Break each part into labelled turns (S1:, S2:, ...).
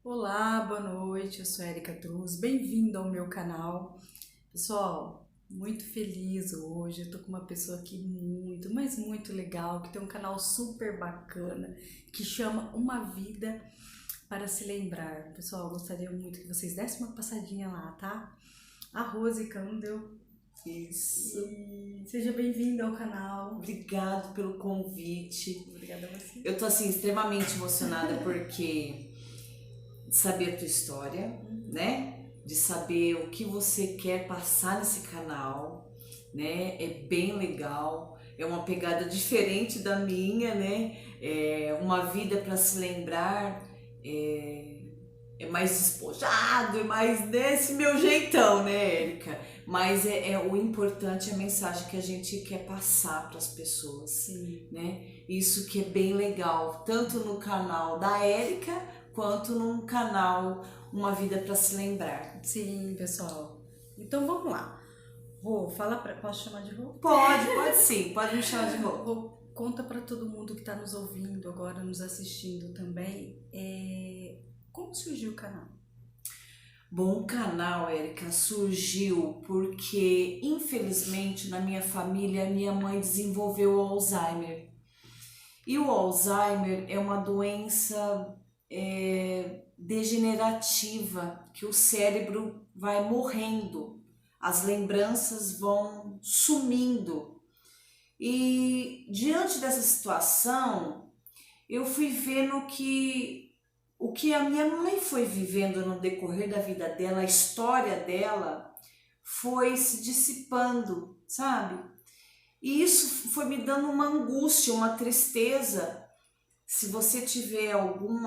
S1: Olá, boa noite, eu sou Erika Truz, bem-vindo ao meu canal. Pessoal, muito feliz hoje, eu tô com uma pessoa aqui muito, mas muito legal, que tem um canal super bacana, que chama Uma Vida para Se Lembrar. Pessoal, eu gostaria muito que vocês dessem uma passadinha lá, tá? A Rose Candel,
S2: Isso.
S1: e seja bem-vindo ao canal.
S2: Obrigado pelo convite.
S1: Obrigada a você.
S2: Eu tô assim extremamente emocionada porque de saber a tua história, né? De saber o que você quer passar nesse canal, né? É bem legal. É uma pegada diferente da minha, né? É uma vida para se lembrar. É mais despojado, é mais desse meu jeitão, né, Érica? Mas é o importante é a mensagem que a gente quer passar para as pessoas,
S1: Sim,
S2: né? Isso que é bem legal, tanto no canal da Érica quanto no canal Uma Vida para Se Lembrar.
S1: sim, pessoal. Então vamos lá. Rô, posso chamar de Rô?
S2: Pode sim, pode me chamar de Rô.
S1: Conta para todo mundo que está nos ouvindo agora, nos assistindo também, como surgiu o canal?
S2: Bom, o canal, Érica, surgiu porque, infelizmente, na minha família, minha mãe desenvolveu o Alzheimer. E o Alzheimer é uma doença degenerativa, que o cérebro vai morrendo, as lembranças vão sumindo. E diante dessa situação, eu fui vendo que o que a minha mãe foi vivendo no decorrer da vida dela, a história dela, foi se dissipando, sabe? E isso foi me dando uma angústia, uma tristeza. Se você tiver algum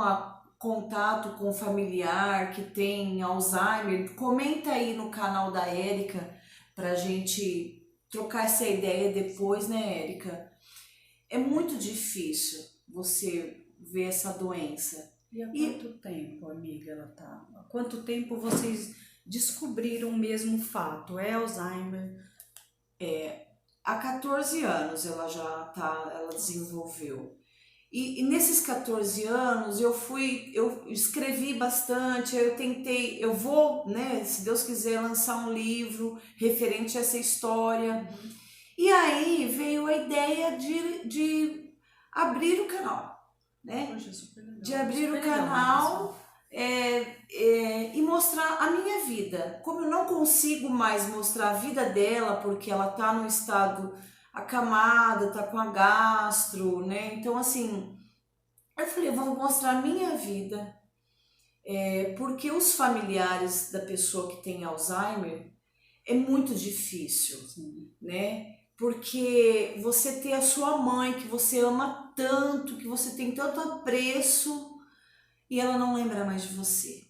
S2: contato com um familiar que tem Alzheimer, comenta aí no canal da Érica pra gente trocar essa ideia depois, né, Érica? É muito difícil você ver essa doença.
S1: E há
S2: E
S1: quanto tempo, amiga, ela tá? Há quanto tempo vocês descobriram o mesmo fato? É Alzheimer?
S2: há 14 anos ela desenvolveu. E nesses 14 anos eu escrevi bastante, eu tentei, eu vou, né, se Deus quiser, lançar um livro referente a essa história. E aí veio a ideia de abrir o canal, né?
S1: Poxa, super
S2: De
S1: legal.
S2: abrir o
S1: Super legal, né, pessoal?
S2: canal e mostrar a minha vida. Como eu não consigo mais mostrar a vida dela, porque ela tá num estado acamada, tá com a gastro, né? Então, assim, eu falei, eu vou mostrar a minha vida, porque os familiares da pessoa que tem Alzheimer é muito difícil,
S1: Sim.
S2: né? Porque você ter a sua mãe que você ama tanto, que você tem tanto apreço e ela não lembra mais de você.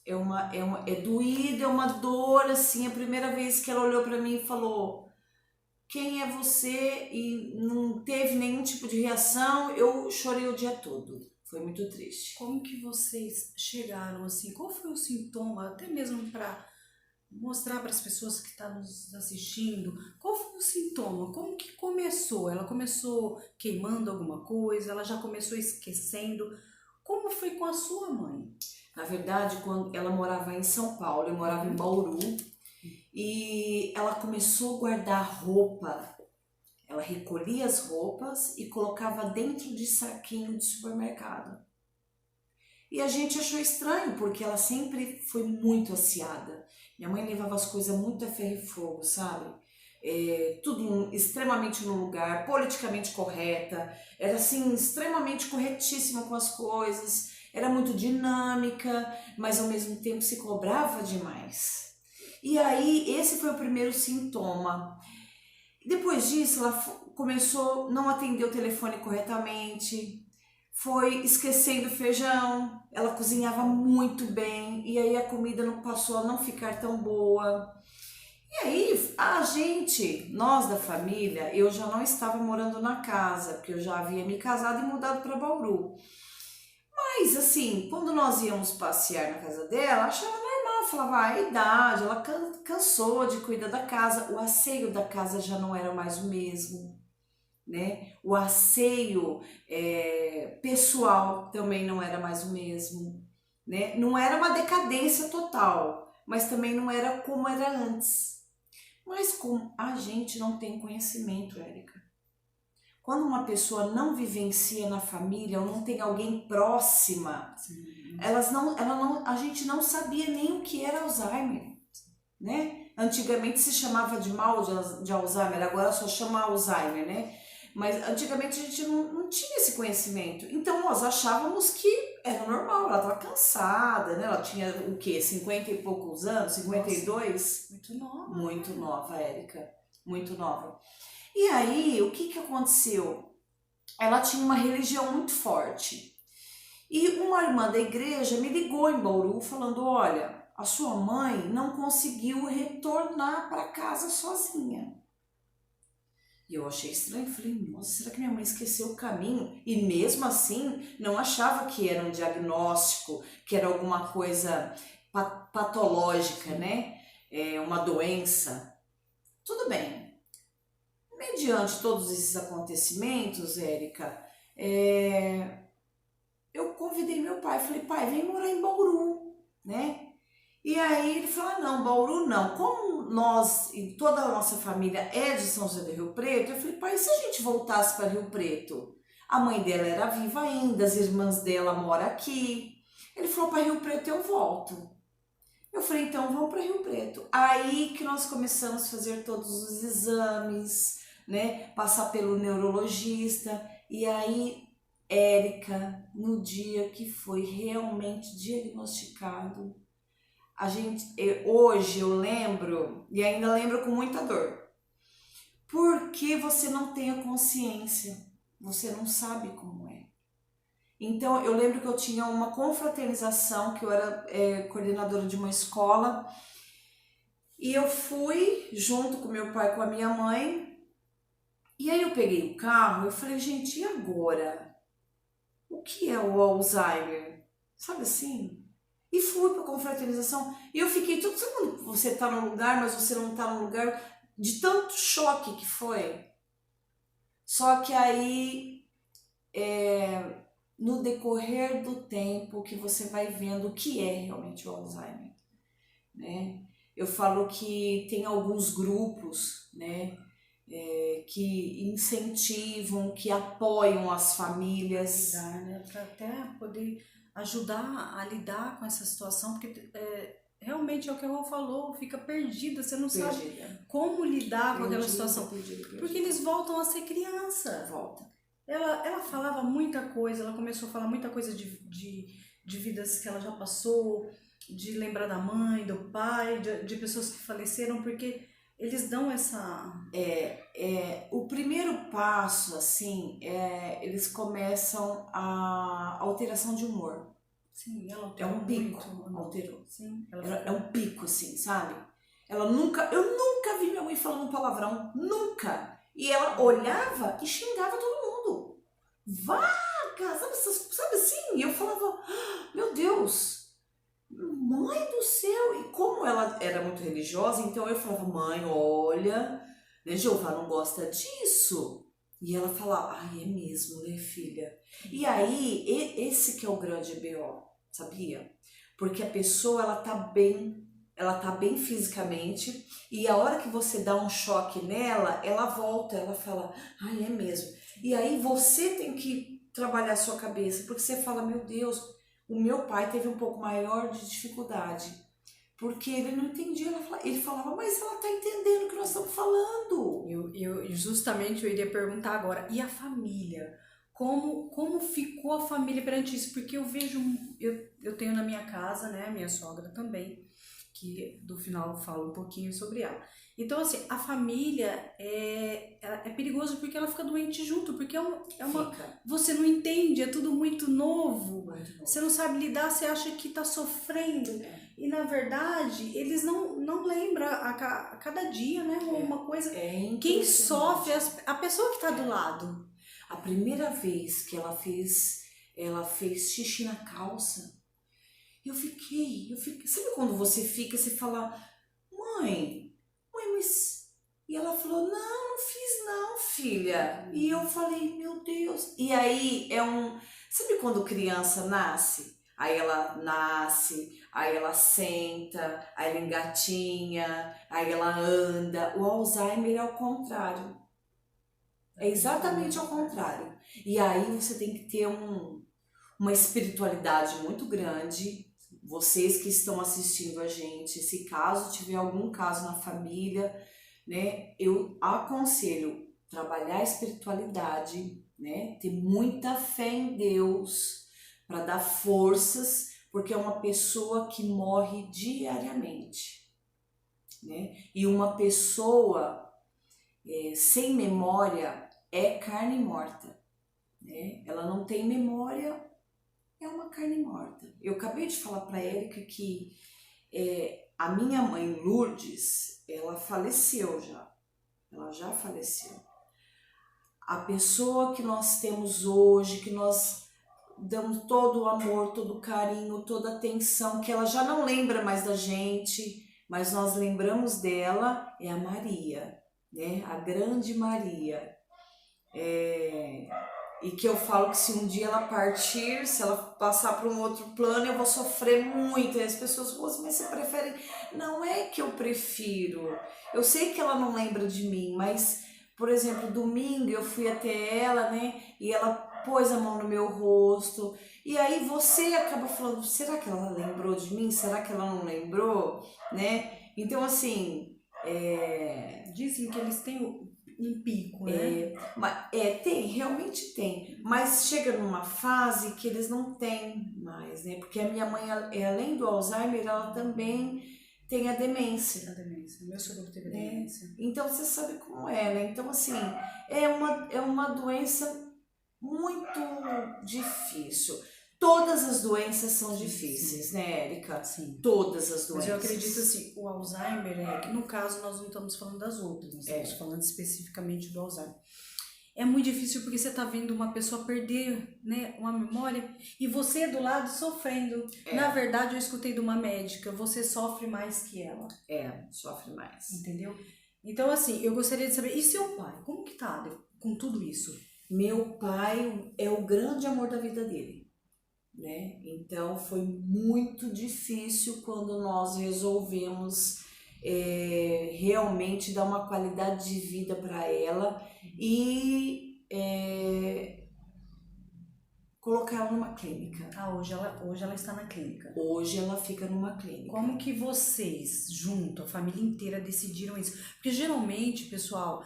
S2: É doído, é uma dor, assim, a primeira vez que ela olhou para mim e falou quem é você e não teve nenhum tipo de reação, eu chorei o dia todo. Foi muito triste.
S1: Como que vocês chegaram assim? Qual foi o sintoma, até mesmo para mostrar para as pessoas que estão nos assistindo, qual foi o sintoma? Como que começou? Ela começou queimando alguma coisa? Ela já começou esquecendo? Como foi com a sua mãe?
S2: Na verdade, quando ela morava em São Paulo, eu morava em Bauru, e ela começou a guardar roupa. Ela recolhia as roupas e colocava dentro de saquinho de supermercado. E a gente achou estranho, porque ela sempre foi muito aciada. Minha mãe levava as coisas muito a ferro e fogo, sabe? Tudo extremamente no lugar, politicamente correta, era assim, extremamente corretíssima com as coisas, era muito dinâmica, mas ao mesmo tempo se cobrava demais. E aí, esse foi o primeiro sintoma. Depois disso, ela começou a não atender o telefone corretamente, foi esquecendo o feijão, ela cozinhava muito bem e aí a comida não passou a não ficar tão boa. E aí a gente, nós da família, eu já não estava morando na casa, porque eu já havia me casado e mudado para Bauru. Mas assim, quando nós íamos passear na casa dela, achava normal, falava, a idade, ela cansou de cuidar da casa, o asseio da casa já não era mais o mesmo, né? O asseio pessoal também não era mais o mesmo. né? Não era uma decadência total, mas também não era como era antes. Mas como a gente não tem conhecimento, Érica. Quando uma pessoa não vivencia na família ou não tem alguém próxima, a gente não sabia nem o que era Alzheimer, né? Antigamente se chamava de mal de Alzheimer, agora só chama Alzheimer, né? Mas antigamente a gente não tinha esse conhecimento. Então nós achávamos que era normal, ela estava cansada, né? Ela tinha o quê? 50 e poucos anos? 52?
S1: Nossa, muito nova.
S2: Muito nova, Érica. Muito nova. E aí, o que aconteceu? Ela tinha uma religião muito forte. E uma irmã da igreja me ligou em Bauru falando, olha, a sua mãe não conseguiu retornar para casa sozinha. E eu achei estranho, falei, nossa, será que minha mãe esqueceu o caminho? E mesmo assim, não achava que era um diagnóstico, que era alguma coisa patológica, né? Uma doença. Tudo bem. Mediante todos esses acontecimentos, Érica, eu convidei meu pai, falei, pai, vem morar em Bauru, né? E aí ele falou, não, Bauru não. Como nós e toda a nossa família é de São José do Rio Preto, eu falei, pai, e se a gente voltasse para Rio Preto? A mãe dela era viva ainda, as irmãs dela moram aqui. Ele falou, para Rio Preto eu volto. Eu falei, então vamos para Rio Preto. Aí que nós começamos a fazer todos os exames, né? Passar pelo neurologista. E aí, Érica, no dia que foi realmente diagnosticado, hoje eu lembro, e ainda lembro com muita dor, porque você não tem a consciência, você não sabe como é. Então eu lembro que eu tinha uma confraternização, que eu era coordenadora de uma escola, e eu fui junto com meu pai e com a minha mãe, e aí eu peguei o carro e falei, gente, e agora? O que é o Alzheimer? Sabe assim? E fui para a confraternização e eu fiquei tudo, sabe quando você tá num lugar, mas você não tá num lugar, de tanto choque que foi? Só que aí, no decorrer do tempo, que você vai vendo o que é realmente o Alzheimer, né? Eu falo que tem alguns grupos, né, que incentivam, que apoiam as famílias.
S1: Né? Para até poder ajudar a lidar com essa situação, porque realmente é o que a Rô falou, fica perdida, você não sabe como lidar com aquela situação. Porque eles voltam a ser criança.
S2: Volta.
S1: Ela falava muita coisa, ela começou a falar muita coisa de vidas que ela já passou, de lembrar da mãe, do pai, de pessoas que faleceram, porque eles dão essa...
S2: o primeiro passo, assim, eles começam a alteração de humor.
S1: Sim, ela
S2: é um pico,
S1: muito,
S2: alterou.
S1: Sim,
S2: é um pico, assim, sabe? Eu nunca vi minha mãe falando palavrão, nunca. E ela olhava e xingava todo mundo. Vaca, sabe assim? E eu falava, meu Deus, mãe do céu. E como ela era muito religiosa, então eu falava, mãe, olha, né, Jeová não gosta disso. E ela falava, ai, é mesmo, né, filha? E aí, esse que é o grande BO, sabia? Porque a pessoa, ela tá bem fisicamente, e a hora que você dá um choque nela, ela volta, ela fala, ai, é mesmo. E aí você tem que trabalhar a sua cabeça, porque você fala, meu Deus, o meu pai teve um pouco maior de dificuldade, porque ele não entendia, ele falava, mas ela tá entendendo o que nós estamos falando.
S1: Justamente eu iria perguntar agora, e a família? Como ficou a família perante isso? Porque eu vejo, eu tenho na minha casa, né, minha sogra também, que do final eu falo um pouquinho sobre ela. Então, assim, a família é perigoso porque ela fica doente junto, porque você não entende, é tudo muito novo, você não sabe lidar, você acha que tá sofrendo, e na verdade, eles não lembram a cada dia, né, uma coisa, quem sofre é a pessoa que tá do lado.
S2: A primeira vez que ela fez xixi na calça, eu fiquei, sabe quando você fala, mãe, mas... E ela falou, não fiz não, filha. E eu falei, meu Deus. E aí sabe quando criança nasce? aí ela nasce, aí ela senta, aí ela engatinha, aí ela anda. O Alzheimer é o contrário. É exatamente ao contrário. E aí você tem que ter uma espiritualidade muito grande. Vocês que estão assistindo a gente, se caso tiver algum caso na família, né, eu aconselho trabalhar a espiritualidade, né, ter muita fé em Deus para dar forças, porque é uma pessoa que morre diariamente, né? E uma pessoa sem memória é carne morta, né? Ela não tem memória, é uma carne morta. Eu acabei de falar para a Érica que a minha mãe Lourdes, ela faleceu já. Ela já faleceu. A pessoa que nós temos hoje, que nós damos todo o amor, todo o carinho, toda a atenção, que ela já não lembra mais da gente, mas nós lembramos dela, é a Maria, né? A grande Maria. E que eu falo que se um dia ela partir, se ela passar para um outro plano, eu vou sofrer muito. E as pessoas falam assim, mas você prefere? Não é que eu prefiro. Eu sei que ela não lembra de mim, mas, por exemplo, domingo eu fui até ela, né? E ela pôs a mão no meu rosto. E aí você acaba falando, será que ela lembrou de mim? Será que ela não lembrou? Né? Então, assim...
S1: Dizem que eles têm um pico, né?
S2: Tem, realmente tem, mas chega numa fase que eles não têm mais, né? Porque a minha mãe, além do Alzheimer, ela também tem a demência.
S1: A demência, meu sogro teve demência.
S2: Então você sabe como é, né? Então, assim, é uma doença muito difícil. Todas as doenças são difíceis, né, Érica?
S1: Sim.
S2: Todas as doenças.
S1: Mas eu acredito assim, o Alzheimer, que no caso nós não estamos falando das outras, nós estamos falando especificamente do Alzheimer. É muito difícil porque você está vendo uma pessoa perder, né, uma memória e você do lado sofrendo. Na verdade, eu escutei de uma médica, você sofre mais que ela.
S2: Sofre mais.
S1: Entendeu? Então, assim, eu gostaria de saber, e seu pai, como que tá com tudo isso?
S2: Meu pai é o grande amor da vida dele, né? Então foi muito difícil quando nós resolvemos realmente dar uma qualidade de vida para ela e colocar ela numa clínica.
S1: Hoje ela está na clínica.
S2: Hoje ela fica numa clínica.
S1: Como que vocês, junto, a família inteira, decidiram isso? Porque geralmente, pessoal,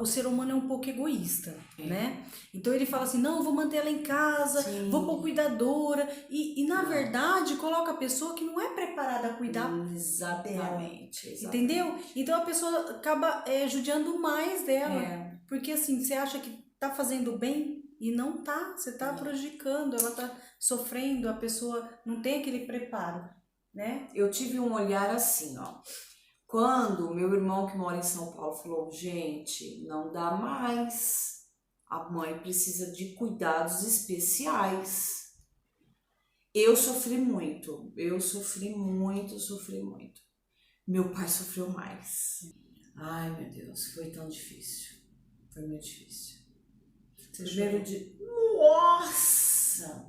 S1: o ser humano é um pouco egoísta, né? Então ele fala assim, não, eu vou manter ela em casa, vou pôr cuidadora. E na verdade, coloca a pessoa que não é preparada a cuidar
S2: Exatamente.
S1: Entendeu? Então a pessoa acaba judiando mais dela. Porque assim, você acha que tá fazendo bem e não tá. Você tá prejudicando, ela tá sofrendo, a pessoa não tem aquele preparo, né?
S2: Eu tive um olhar assim, ó. Quando meu irmão que mora em São Paulo falou, gente, não dá mais. A mãe precisa de cuidados especiais. Eu sofri muito. Meu pai sofreu mais. Ai, meu Deus, foi tão difícil. Foi muito difícil. Primeiro dia... Nossa!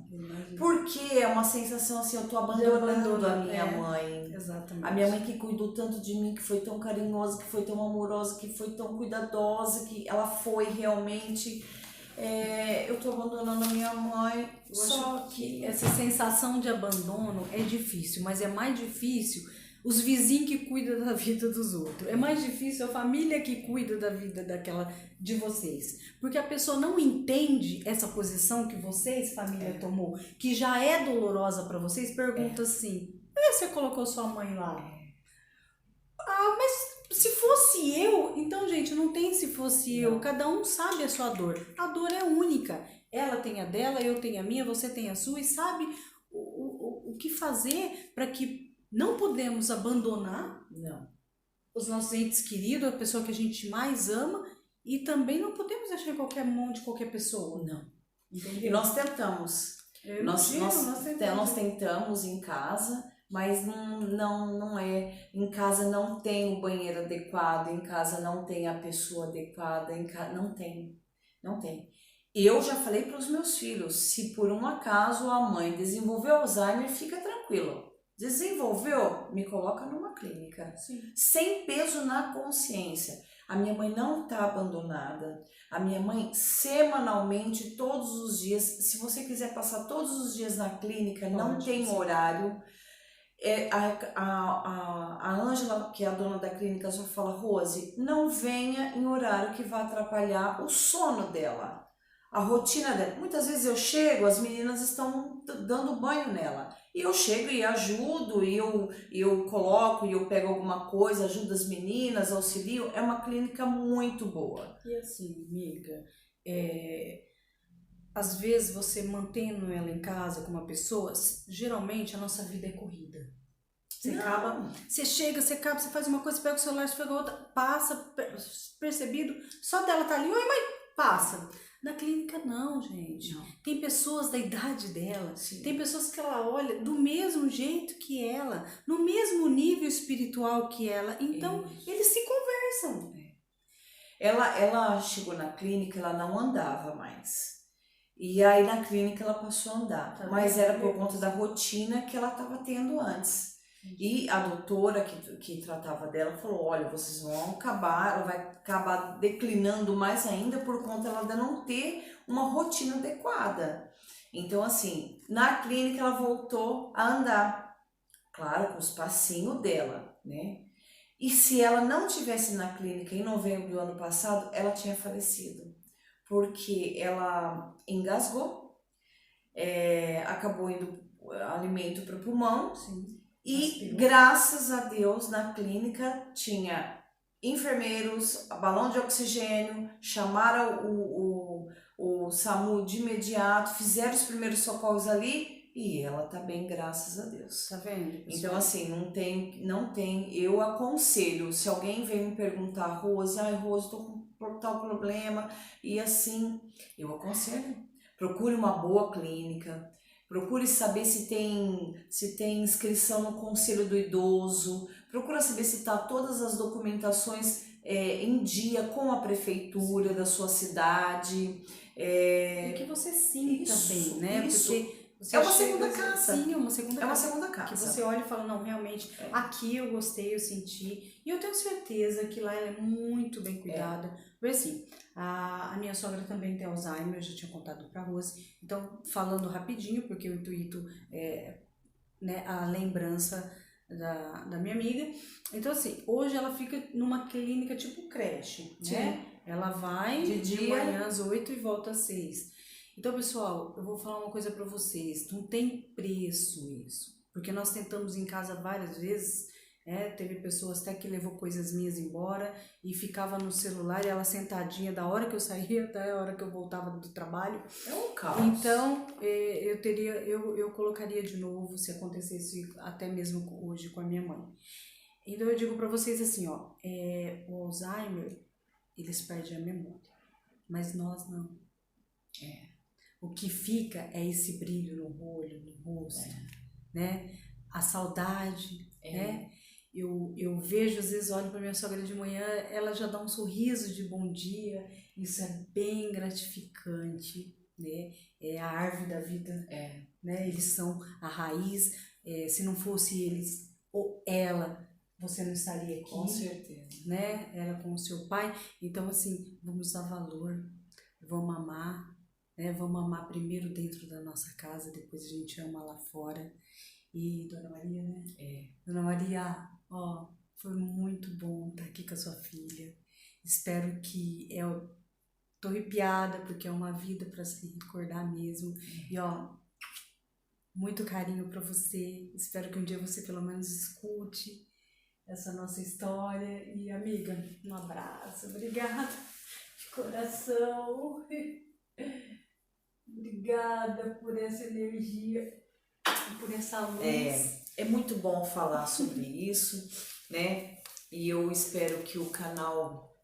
S2: Porque é uma sensação assim, eu tô abandonando a minha mãe.
S1: Exatamente.
S2: A minha mãe que cuidou tanto de mim, que foi tão carinhosa, que foi tão amorosa, que foi tão cuidadosa, que ela foi realmente... eu tô abandonando a minha mãe.
S1: Só que essa sensação de abandono é difícil, mas é mais difícil os vizinhos que cuidam da vida dos outros. É mais difícil a família que cuida da vida de vocês. Porque a pessoa não entende essa posição que vocês, família, tomou, que já é dolorosa para vocês, pergunta assim, por que você colocou sua mãe lá? Mas se fosse eu, então, gente, não tem se fosse eu. Cada um sabe a sua dor. A dor é única. Ela tem a dela, eu tenho a minha, você tem a sua e sabe o que fazer para que não podemos abandonar os nossos entes queridos, a pessoa que a gente mais ama, e também não podemos deixar em qualquer mão de qualquer pessoa.
S2: Não.
S1: Entendeu?
S2: E nós tentamos. Nós tentamos em casa, mas não é. Em casa não tem o banheiro adequado, em casa não tem a pessoa adequada, não tem. eu já falei para os meus filhos, se por um acaso a mãe desenvolveu Alzheimer, fica tranquilo. Desenvolveu, me coloca numa clínica.
S1: Sim.
S2: Sem peso na consciência. A minha mãe não está abandonada. A minha mãe, semanalmente, todos os dias, se você quiser passar todos os dias na clínica, não tem horário. A Ângela, que é a dona da clínica, só fala, Rose, não venha em horário que vai atrapalhar o sono dela, a rotina dela. Muitas vezes eu chego, as meninas estão dando banho nela, e eu chego e ajudo, e eu coloco, e eu pego alguma coisa, ajudo as meninas, auxilio. É uma clínica muito boa.
S1: E assim, amiga, às vezes você mantendo ela em casa com uma pessoa, geralmente a nossa vida é corrida. Você chega, você acaba, você faz uma coisa, você pega o celular, você pega outra, passa percebido, só dela tá ali, oi mãe, passa. Na clínica não, gente.
S2: Não.
S1: Tem pessoas da idade dela,
S2: Sim.
S1: tem pessoas que ela olha do mesmo jeito que ela, no mesmo nível espiritual que ela, então eles se conversam.
S2: Ela chegou na clínica, ela não andava mais. E aí na clínica ela passou a andar, mas era por conta da rotina que ela estava tendo antes. E a doutora que tratava dela falou, olha, vocês vão acabar, ela vai acabar declinando mais ainda por conta dela não ter uma rotina adequada. Então assim, na clínica ela voltou a andar, claro, com os passinhos dela, né? E se ela não tivesse na clínica em novembro do ano passado, ela tinha falecido, porque ela engasgou, acabou indo alimento para o pulmão.
S1: Sim.
S2: E graças a Deus na clínica tinha enfermeiros, balão de oxigênio, chamaram o SAMU de imediato, fizeram os primeiros socorros ali e ela tá bem, graças a Deus.
S1: Tá vendo?
S2: Então assim, não tem, eu aconselho, se alguém vem me perguntar, Rose, Rose, tô com tal problema, e assim, eu aconselho, procure uma boa clínica. Procure saber se tem inscrição no Conselho do Idoso. Procura saber se está todas as documentações em dia com a prefeitura da sua cidade.
S1: E que você sinta bem, né?
S2: Isso.
S1: Porque você
S2: é uma segunda casa.
S1: Sim, é uma segunda casa.
S2: É uma segunda casa.
S1: Que você olha e fala, não, realmente, aqui eu gostei, eu senti. E eu tenho certeza que lá ela é muito bem cuidada. Porque assim, a minha sogra também tem Alzheimer, eu já tinha contado pra Rose. Então, falando rapidinho, porque o intuito é, né, a lembrança da minha amiga. Então, assim, hoje ela fica numa clínica tipo creche, né? Ela vai de manhã às 8 e volta às 6. Então, pessoal, eu vou falar uma coisa pra vocês, não tem preço isso, porque nós tentamos em casa várias vezes, teve pessoas até que levou coisas minhas embora e ficava no celular e ela sentadinha da hora que eu saía até a hora que eu voltava do trabalho.
S2: É um caos.
S1: Então, eu colocaria de novo, se acontecesse até mesmo hoje com a minha mãe. Então, eu digo pra vocês assim, ó, o Alzheimer, eles perdem a memória, mas nós não. O que fica é esse brilho no olho, no rosto, né? A saudade, né? Eu vejo, às vezes, olho para minha sogra de manhã, ela já dá um sorriso de bom dia, isso é bem gratificante, né? É a árvore da vida, né? Eles são a raiz, se não fosse eles ou ela, você não estaria aqui.
S2: Com certeza.
S1: Né? Ela com o seu pai, então assim, vamos dar valor, vamos amar, né? Vamos amar primeiro dentro da nossa casa, depois a gente ama lá fora. E Dona Maria, né? Dona Maria, ó, foi muito bom estar aqui com a sua filha. Espero que tô arrepiada porque é uma vida para se recordar mesmo. E ó, muito carinho para você. Espero que um dia você pelo menos escute essa nossa história. E amiga, um abraço. Obrigada de coração. Obrigada por essa energia, por essa luz.
S2: É muito bom falar sobre isso, né? E eu espero que o canal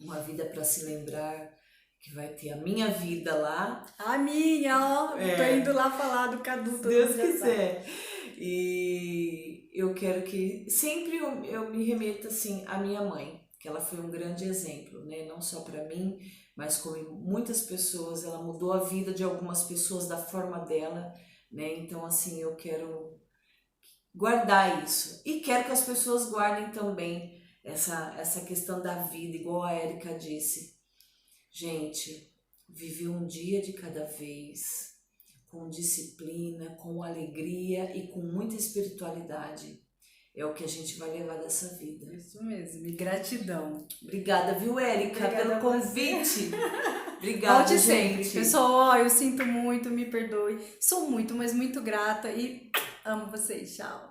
S2: Uma Vida para Se Lembrar, que vai ter a minha vida lá.
S1: A minha, ó! Tô indo lá falar do Cadu.
S2: Se Deus quiser. E eu quero que sempre eu me remeta assim à minha mãe, que ela foi um grande exemplo, né? Não só para mim, mas como em muitas pessoas, ela mudou a vida de algumas pessoas da forma dela, né? Então, assim, eu quero guardar isso. E quero que as pessoas guardem também essa questão da vida, igual a Érica disse. Gente, viver um dia de cada vez, com disciplina, com alegria e com muita espiritualidade. É o que a gente vai levar dessa vida.
S1: Isso mesmo, e gratidão.
S2: Obrigada, viu, Érica,
S1: Obrigada
S2: pelo convite. Obrigada,
S1: Volte
S2: gente.
S1: sempre. Pessoal, ó, eu sinto muito, me perdoe. Sou muito, mas muito grata e amo vocês. Tchau.